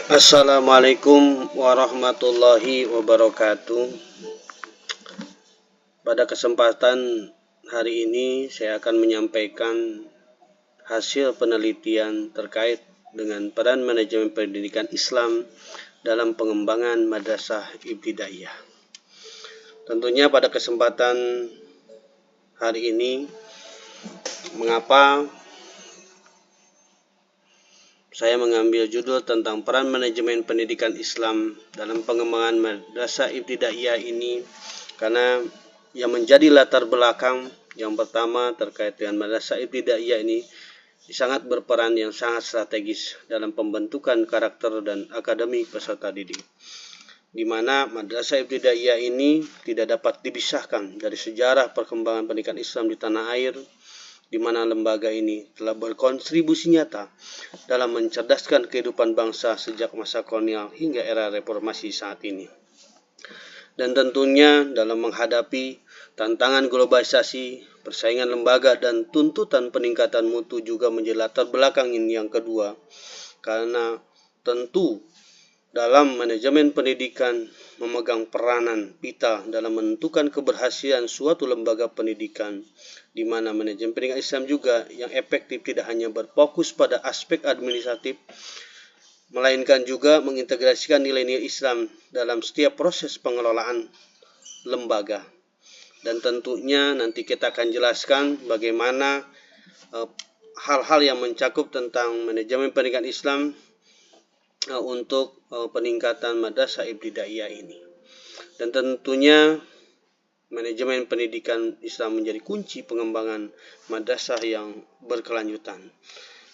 Assalamualaikum warahmatullahi wabarakatuh. Pada kesempatan hari ini saya akan menyampaikan hasil penelitian terkait dengan peran manajemen pendidikan Islam dalam pengembangan madrasah ibtidaiyah. Tentunya pada kesempatan hari ini, mengapa saya mengambil judul tentang peran manajemen pendidikan Islam dalam pengembangan madrasah ibtidaiyah ini, karena yang menjadi latar belakang yang pertama terkait dengan madrasah ibtidaiyah ini sangat berperan yang sangat strategis dalam pembentukan karakter dan akademik peserta didik, di mana madrasah ibtidaiyah ini tidak dapat dipisahkan dari sejarah perkembangan pendidikan Islam di tanah air, di mana lembaga ini telah berkontribusi nyata dalam mencerdaskan kehidupan bangsa sejak masa kolonial hingga era reformasi saat ini. Dan tentunya dalam menghadapi tantangan globalisasi, persaingan lembaga, dan tuntutan peningkatan mutu juga menjadi latar belakang ini yang kedua, karena tentu dalam manajemen pendidikan memegang peranan vital dalam menentukan keberhasilan suatu lembaga pendidikan, di mana manajemen pendidikan Islam juga yang efektif tidak hanya berfokus pada aspek administratif, melainkan juga mengintegrasikan nilai-nilai Islam dalam setiap proses pengelolaan lembaga. Dan tentunya nanti kita akan jelaskan bagaimana hal-hal yang mencakup tentang manajemen pendidikan Islam untuk peningkatan madrasah ibtidaiyah ini. Dan tentunya manajemen pendidikan Islam menjadi kunci pengembangan madrasah yang berkelanjutan.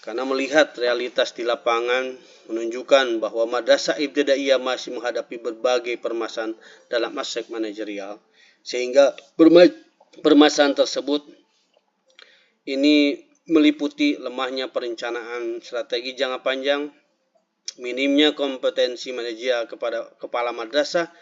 Karena melihat realitas di lapangan menunjukkan bahwa madrasah ibtidaiyah masih menghadapi berbagai permasalahan dalam aspek manajerial, sehingga permasalahan tersebut ini meliputi lemahnya perencanaan strategi jangka panjang, minimnya kompetensi manajerial kepada kepala madrasah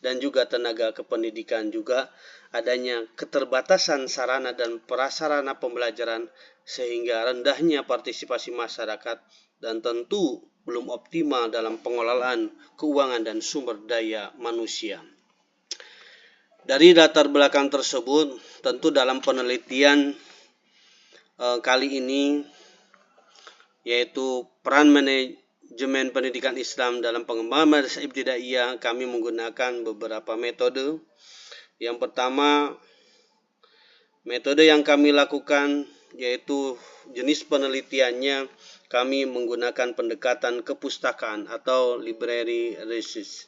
dan juga tenaga kependidikan, juga adanya keterbatasan sarana dan prasarana pembelajaran sehingga rendahnya partisipasi masyarakat, dan tentu belum optimal dalam pengelolaan keuangan dan sumber daya manusia. Dari latar belakang tersebut, tentu dalam penelitian kali ini, yaitu peran manajemen pendidikan Islam dalam pengembangan madrasah ibtidaiyah, kami menggunakan beberapa metode. Yang pertama, metode yang kami lakukan yaitu jenis penelitiannya kami menggunakan pendekatan kepustakaan atau library research.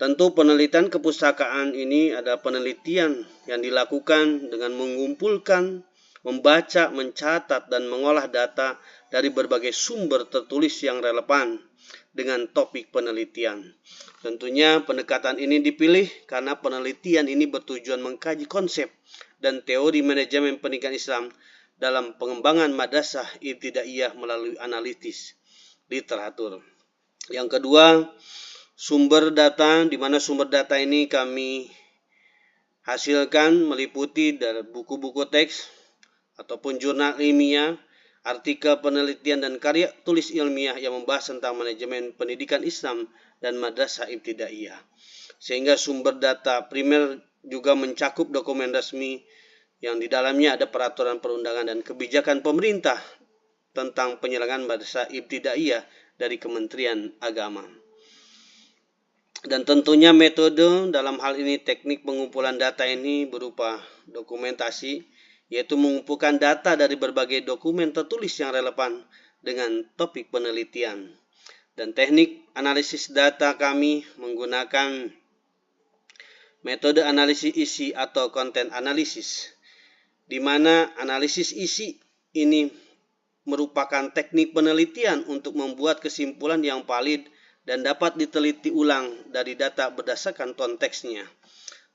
Tentu penelitian kepustakaan ini adalah penelitian yang dilakukan dengan mengumpulkan, membaca, mencatat, dan mengolah data dari berbagai sumber tertulis yang relevan dengan topik penelitian. Tentunya pendekatan ini dipilih karena penelitian ini bertujuan mengkaji konsep dan teori manajemen pendidikan Islam dalam pengembangan madrasah ibtidaiyah melalui analisis literatur. Yang kedua, sumber data, di mana sumber data ini kami hasilkan meliputi dari buku-buku teks ataupun jurnal ilmiah, artikel penelitian, dan karya tulis ilmiah yang membahas tentang manajemen pendidikan Islam dan madrasah ibtidaiyah. Sehingga sumber data primer juga mencakup dokumen resmi yang di dalamnya ada peraturan perundangan dan kebijakan pemerintah tentang penyelenggaraan madrasah ibtidaiyah dari Kementerian Agama. Dan tentunya metode dalam hal ini teknik pengumpulan data ini berupa dokumentasi, yaitu mengumpulkan data dari berbagai dokumen tertulis yang relevan dengan topik penelitian. Dan teknik analisis data kami menggunakan metode analisis isi atau content analysis, di mana analisis isi ini merupakan teknik penelitian untuk membuat kesimpulan yang valid dan dapat diteliti ulang dari data berdasarkan konteksnya.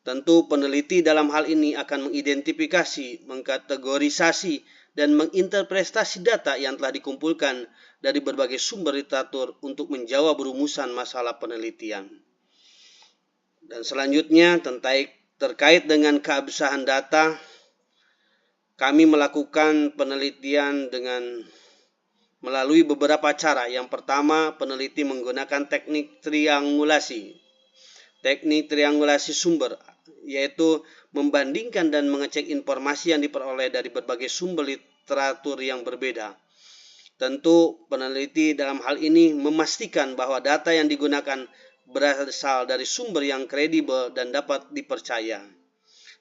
Tentu peneliti dalam hal ini akan mengidentifikasi, mengkategorisasi, dan menginterpretasi data yang telah dikumpulkan dari berbagai sumber literatur untuk menjawab rumusan masalah penelitian. Dan selanjutnya terkait dengan keabsahan data, kami melakukan penelitian dengan melalui beberapa cara. Yang pertama, peneliti menggunakan teknik triangulasi. Teknik triangulasi sumber, yaitu membandingkan dan mengecek informasi yang diperoleh dari berbagai sumber literatur yang berbeda. Tentu peneliti dalam hal ini memastikan bahwa data yang digunakan berasal dari sumber yang kredibel dan dapat dipercaya.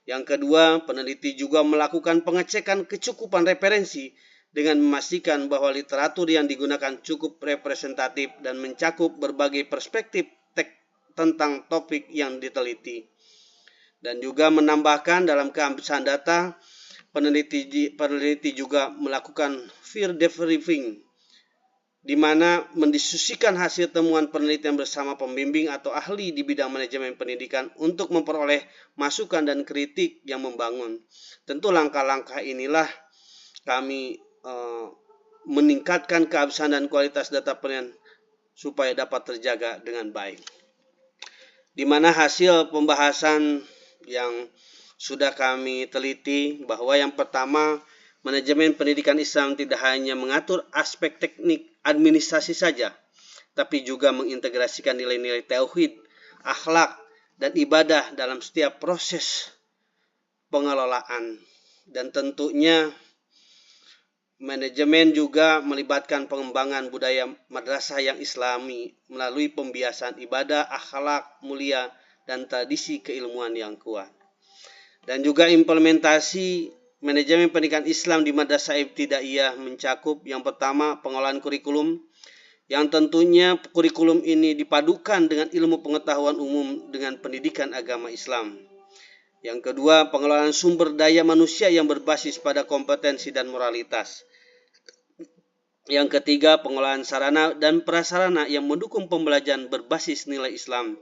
Yang kedua, peneliti juga melakukan pengecekan kecukupan referensi dengan memastikan bahwa literatur yang digunakan cukup representatif dan mencakup berbagai perspektif tentang topik yang diteliti. Dan juga menambahkan dalam kehabisan data, peneliti juga melakukan peer debriefing, di mana mendiskusikan hasil temuan penelitian bersama pembimbing atau ahli di bidang manajemen pendidikan untuk memperoleh masukan dan kritik yang membangun. Tentu langkah-langkah inilah kami meningkatkan keabsahan dan kualitas data penelitian supaya dapat terjaga dengan baik. Di mana hasil pembahasan yang sudah kami teliti bahwa yang pertama, manajemen pendidikan Islam tidak hanya mengatur aspek teknik administrasi saja, tapi juga mengintegrasikan nilai-nilai tauhid, akhlak, dan ibadah dalam setiap proses pengelolaan. Dan tentunya manajemen juga melibatkan pengembangan budaya madrasah yang islami melalui pembiasan ibadah, akhlak mulia, dan tradisi keilmuan yang kuat. Dan juga implementasi manajemen pendidikan Islam di Madrasah Ibtidaiyah mencakup yang pertama, pengolahan kurikulum, yang tentunya kurikulum ini dipadukan dengan ilmu pengetahuan umum dengan pendidikan agama Islam. Yang kedua, pengelolaan sumber daya manusia yang berbasis pada kompetensi dan moralitas. Yang ketiga, pengolahan sarana dan prasarana yang mendukung pembelajaran berbasis nilai Islam.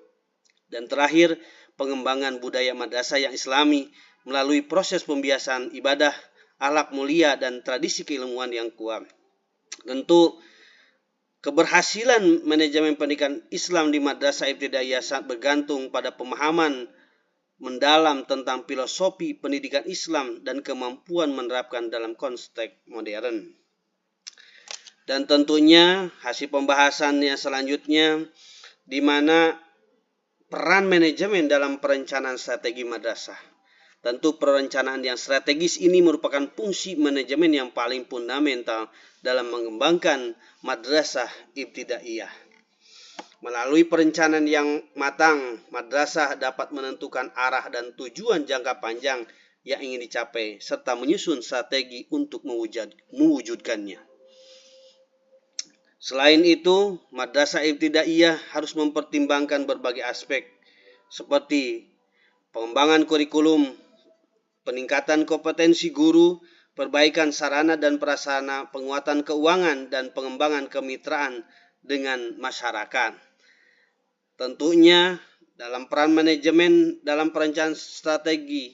Dan terakhir, pengembangan budaya madrasah yang islami melalui proses pembiasan ibadah, akhlak mulia, dan tradisi keilmuan yang kuat. Tentu, keberhasilan manajemen pendidikan Islam di Madrasah Ibtidaiyah sangat bergantung pada pemahaman mendalam tentang filosofi pendidikan Islam dan kemampuan menerapkan dalam konteks modern. Dan tentunya hasil pembahasan yang selanjutnya, di mana peran manajemen dalam perencanaan strategi madrasah. Tentu perencanaan yang strategis ini merupakan fungsi manajemen yang paling fundamental dalam mengembangkan madrasah ibtidaiyah. Melalui perencanaan yang matang, madrasah dapat menentukan arah dan tujuan jangka panjang yang ingin dicapai, serta menyusun strategi untuk mewujudkannya. Selain itu, madrasah ibtidaiyah harus mempertimbangkan berbagai aspek, seperti pengembangan kurikulum, peningkatan kompetensi guru, perbaikan sarana dan prasarana, penguatan keuangan, dan pengembangan kemitraan dengan masyarakat. Tentunya dalam peran manajemen dalam perencanaan strategi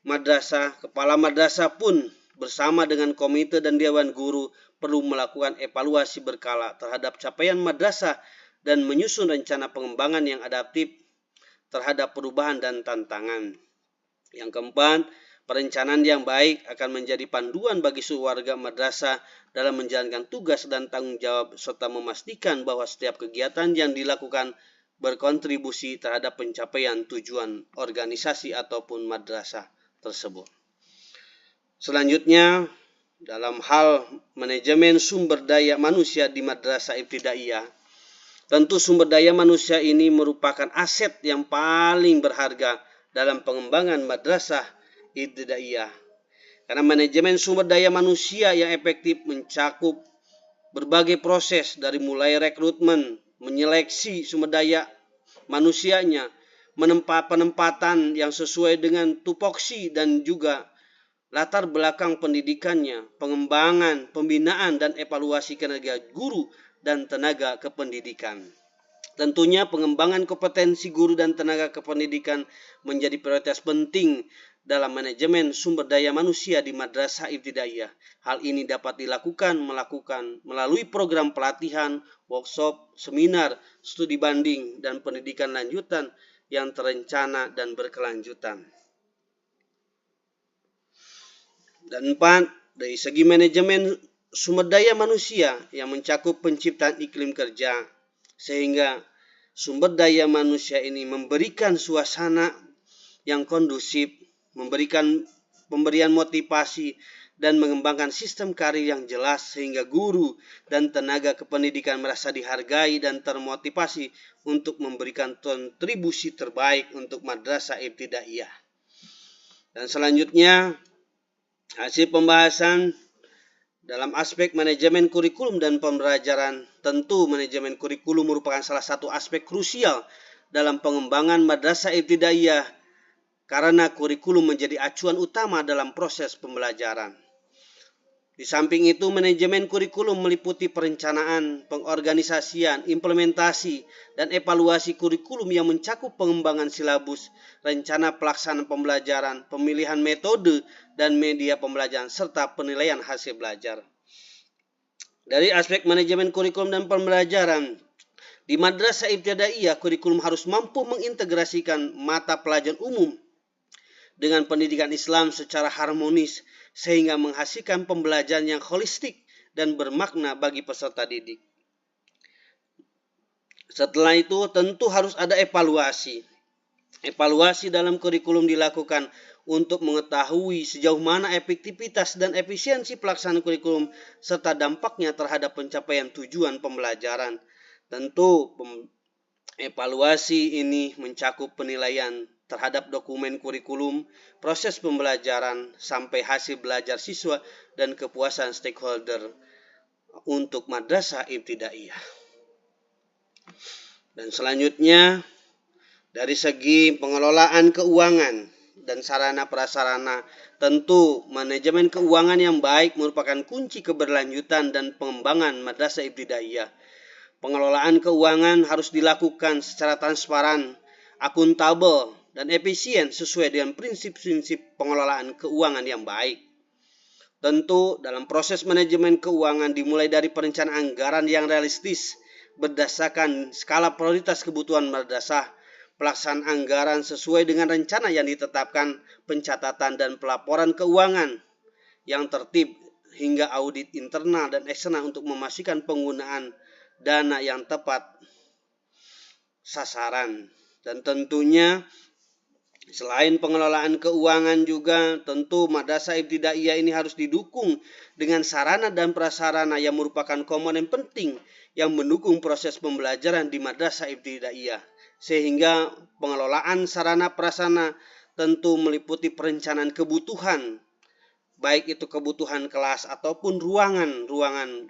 madrasah, kepala madrasah pun bersama dengan komite dan dewan guru perlu melakukan evaluasi berkala terhadap capaian madrasah dan menyusun rencana pengembangan yang adaptif terhadap perubahan dan tantangan. Yang keempat, perencanaan yang baik akan menjadi panduan bagi seluruh warga madrasah dalam menjalankan tugas dan tanggung jawab serta memastikan bahwa setiap kegiatan yang dilakukan berkontribusi terhadap pencapaian tujuan organisasi ataupun madrasah tersebut. Selanjutnya, dalam hal manajemen sumber daya manusia di madrasah ibtidaiyah, tentu sumber daya manusia ini merupakan aset yang paling berharga dalam pengembangan madrasah ibtidaiyah. Karena manajemen sumber daya manusia yang efektif mencakup berbagai proses dari mulai rekrutmen, menyeleksi sumber daya manusianya, penempatan yang sesuai dengan tupoksi dan juga latar belakang pendidikannya, pengembangan, pembinaan, dan evaluasi kinerja guru dan tenaga kependidikan. Tentunya pengembangan kompetensi guru dan tenaga kependidikan menjadi prioritas penting dalam manajemen sumber daya manusia di madrasah ibtidaiyah. Hal ini dapat dilakukan melalui program pelatihan, workshop, seminar, studi banding, dan pendidikan lanjutan yang terencana dan berkelanjutan. Dan 4, dari segi manajemen sumber daya manusia yang mencakup penciptaan iklim kerja, sehingga sumber daya manusia ini memberikan suasana yang kondusif, memberikan pemberian motivasi dan mengembangkan sistem karir yang jelas sehingga guru dan tenaga kependidikan merasa dihargai dan termotivasi untuk memberikan kontribusi terbaik untuk madrasah ibtidaiyah. Dan selanjutnya, hasil pembahasan dalam aspek manajemen kurikulum dan pembelajaran. Tentu manajemen kurikulum merupakan salah satu aspek krusial dalam pengembangan madrasah ibtidaiyah karena kurikulum menjadi acuan utama dalam proses pembelajaran. Di samping itu, manajemen kurikulum meliputi perencanaan, pengorganisasian, implementasi, dan evaluasi kurikulum yang mencakup pengembangan silabus, rencana pelaksanaan pembelajaran, pemilihan metode dan media pembelajaran, serta penilaian hasil belajar. Dari aspek manajemen kurikulum dan pembelajaran, di madrasah ibtidaiyah, kurikulum harus mampu mengintegrasikan mata pelajaran umum dengan pendidikan Islam secara harmonis sehingga menghasilkan pembelajaran yang holistik dan bermakna bagi peserta didik. Setelah itu tentu harus ada evaluasi. Evaluasi dalam kurikulum dilakukan untuk mengetahui sejauh mana efektivitas dan efisiensi pelaksanaan kurikulum serta dampaknya terhadap pencapaian tujuan pembelajaran. Tentu evaluasi ini mencakup penilaian terhadap dokumen kurikulum, proses pembelajaran, sampai hasil belajar siswa dan kepuasan stakeholder untuk madrasah ibtidaiyah. Dan selanjutnya, dari segi pengelolaan keuangan dan sarana prasarana, tentu manajemen keuangan yang baik merupakan kunci keberlanjutan dan pengembangan madrasah ibtidaiyah. Pengelolaan keuangan harus dilakukan secara transparan, akuntabel, dan efisien sesuai dengan prinsip-prinsip pengelolaan keuangan yang baik. Tentu dalam proses manajemen keuangan dimulai dari perencanaan anggaran yang realistis berdasarkan skala prioritas kebutuhan madrasah, pelaksanaan anggaran sesuai dengan rencana yang ditetapkan, pencatatan dan pelaporan keuangan yang tertib, hingga audit internal dan eksternal untuk memastikan penggunaan dana yang tepat sasaran. Dan tentunya selain pengelolaan keuangan juga tentu madrasah ibtidaiyah ini harus didukung dengan sarana dan prasarana yang merupakan komponen penting yang mendukung proses pembelajaran di madrasah ibtidaiyah. Sehingga pengelolaan sarana prasarana tentu meliputi perencanaan kebutuhan, baik itu kebutuhan kelas ataupun ruangan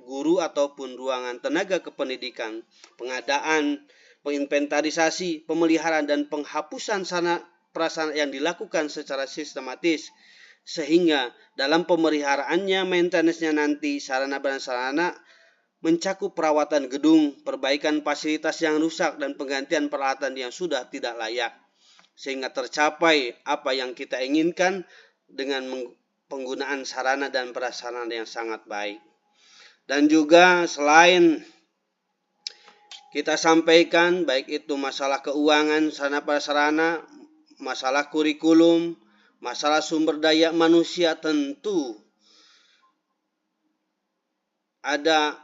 guru ataupun ruangan tenaga kependidikan, pengadaan, penginventarisasi, pemeliharaan dan penghapusan sarana prasarana yang dilakukan secara sistematis, sehingga dalam pemeliharaannya, maintenance-nya nanti sarana prasarana mencakup perawatan gedung, perbaikan fasilitas yang rusak dan penggantian peralatan yang sudah tidak layak, sehingga tercapai apa yang kita inginkan dengan penggunaan sarana dan prasarana yang sangat baik. Dan juga selain kita sampaikan baik itu masalah keuangan, sarana prasarana, masalah kurikulum, masalah sumber daya manusia, tentu ada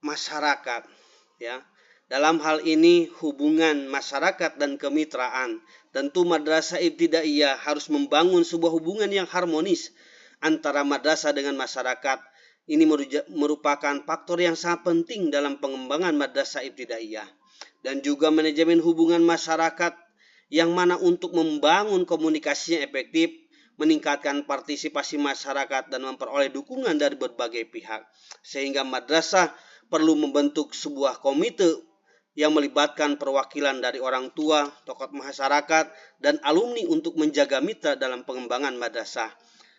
masyarakat, ya. Dalam hal ini hubungan masyarakat dan kemitraan. Tentu madrasah ibtidaiyah harus membangun sebuah hubungan yang harmonis antara madrasah dengan masyarakat. Ini merupakan faktor yang sangat penting dalam pengembangan madrasah ibtidaiyah. Dan juga manajemen hubungan masyarakat yang mana untuk membangun komunikasi yang efektif, meningkatkan partisipasi masyarakat dan memperoleh dukungan dari berbagai pihak. Sehingga madrasah perlu membentuk sebuah komite yang melibatkan perwakilan dari orang tua, tokoh masyarakat, dan alumni untuk menjaga mitra dalam pengembangan madrasah.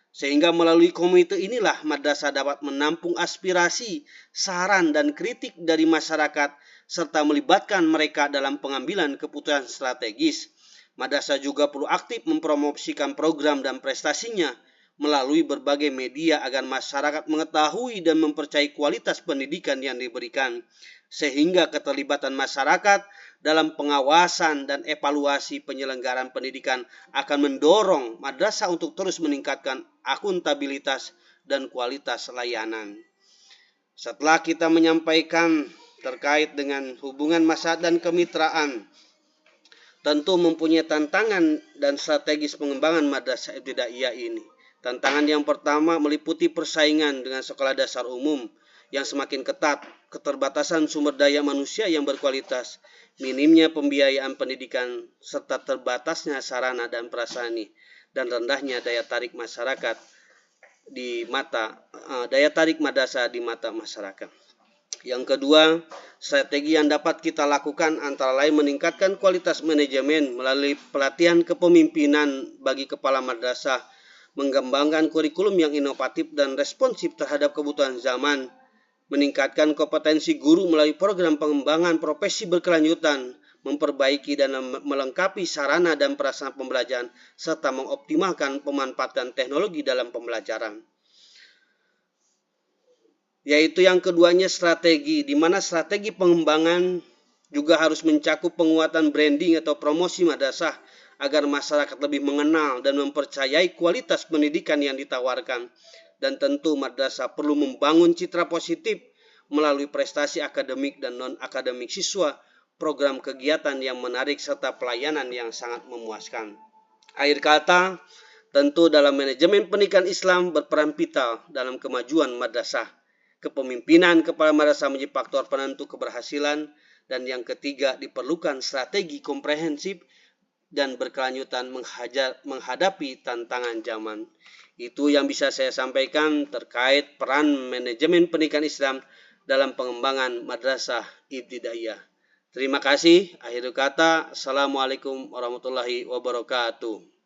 Sehingga melalui komite inilah madrasah dapat menampung aspirasi, saran, dan kritik dari masyarakat, serta melibatkan mereka dalam pengambilan keputusan strategis. Madrasah juga perlu aktif mempromosikan program dan prestasinya melalui berbagai media agar masyarakat mengetahui dan mempercayai kualitas pendidikan yang diberikan, sehingga keterlibatan masyarakat dalam pengawasan dan evaluasi penyelenggaraan pendidikan akan mendorong madrasah untuk terus meningkatkan akuntabilitas dan kualitas layanan. Setelah kita menyampaikan terkait dengan hubungan masyarakat dan kemitraan, tentu mempunyai tantangan dan strategis pengembangan madrasah ibtidaiyah ini. Tantangan yang pertama meliputi persaingan dengan sekolah dasar umum yang semakin ketat, keterbatasan sumber daya manusia yang berkualitas, minimnya pembiayaan pendidikan, serta terbatasnya sarana dan prasarana, dan rendahnya daya tarik masyarakat madrasah di mata masyarakat. Yang kedua, strategi yang dapat kita lakukan antara lain meningkatkan kualitas manajemen melalui pelatihan kepemimpinan bagi kepala madrasah, mengembangkan kurikulum yang inovatif dan responsif terhadap kebutuhan zaman, meningkatkan kompetensi guru melalui program pengembangan profesi berkelanjutan, memperbaiki dan melengkapi sarana dan prasarana pembelajaran, serta mengoptimalkan pemanfaatan teknologi dalam pembelajaran. Yaitu yang keduanya strategi, di mana strategi pengembangan juga harus mencakup penguatan branding atau promosi madrasah agar masyarakat lebih mengenal dan mempercayai kualitas pendidikan yang ditawarkan. Dan tentu madrasah perlu membangun citra positif melalui prestasi akademik dan non-akademik siswa, program kegiatan yang menarik, serta pelayanan yang sangat memuaskan. Akhir kata, tentu dalam manajemen pendidikan Islam berperan vital dalam kemajuan madrasah. Kepemimpinan kepala madrasah menjadi faktor penentu keberhasilan, dan yang ketiga diperlukan strategi komprehensif dan berkelanjutan menghadapi tantangan zaman. Itu yang bisa saya sampaikan terkait peran manajemen pendidikan Islam dalam pengembangan madrasah ibtidaiyah. Terima kasih. Akhir kata, Assalamualaikum warahmatullahi wabarakatuh.